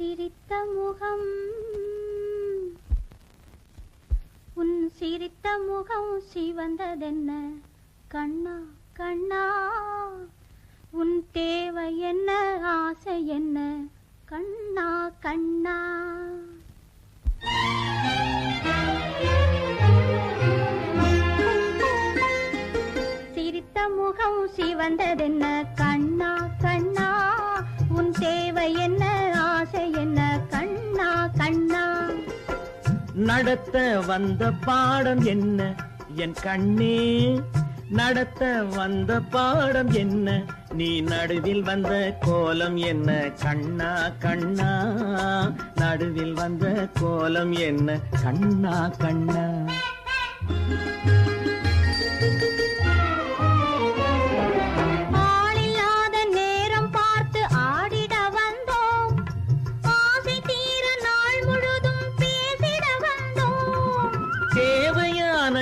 சிரித்த முகம் உன் சிரித்த முகம் சிவந்ததென்ன கண்ணா கண்ணா உன் தேவை என்ன ஆசை என்ன கண்ணா கண்ணா சிரித்த முகம் சிவந்ததென்ன கண்ணா கண்ணா உன் தேவை என்ன ஆசை என்ன கண்ணா கண்ணா நடத்த வந்த பாடம் என்ன என் கண்ணே நடத்த வந்த பாடம் என்ன நீ நடுவில் வந்த கோலம் என்ன கண்ணா கண்ணா நடுவில் வந்த கோலம் என்ன கண்ணா கண்ணா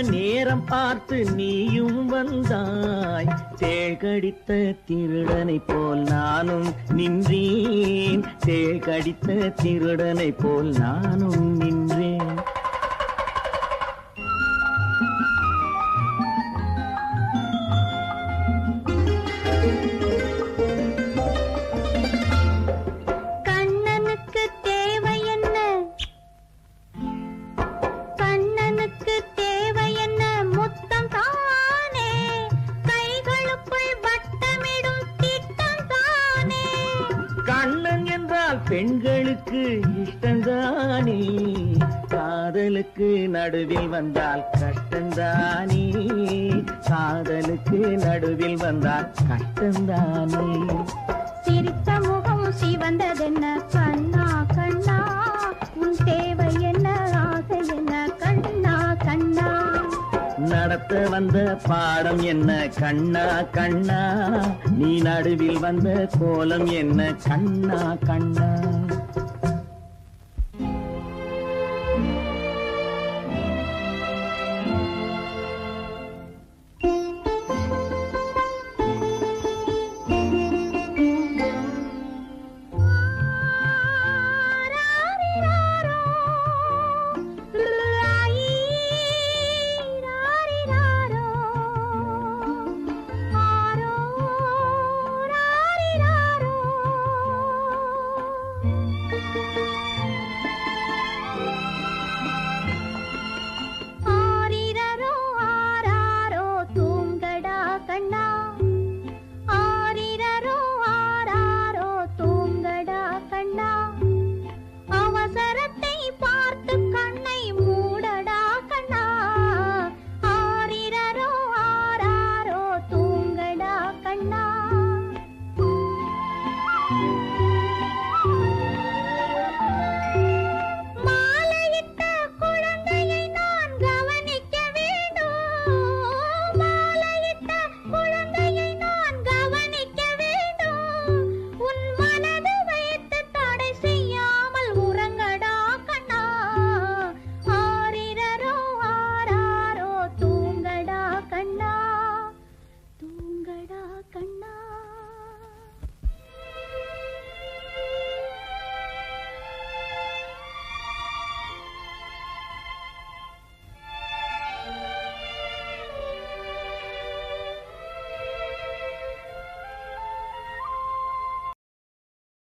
நேரம் பார்த்து நீயும் வந்தாய் தேகடித்த திருடனை போல் நானும் நின்றேன் தேகடித்த திருடனை போல் நானும் நின்றேன் பெண்களுக்கு இஷ்டந்தானே காதலுக்கு நடுவில் வந்தால் கஷ்டந்தானே காதலுக்கு நடுவில் வந்தால் கஷ்டந்தானே சிரித்த முகம் சிவந்ததென்ன கண்ணா கண்ணா உன் தேவை என்ன ஆசை என்ன கண்ணா கண்ணா நடத்த வந்த பாடம் என்ன கண்ணா கண்ணா நீ நடுவில் வந்த கோலம் என்ன கண்ணா கண்ணா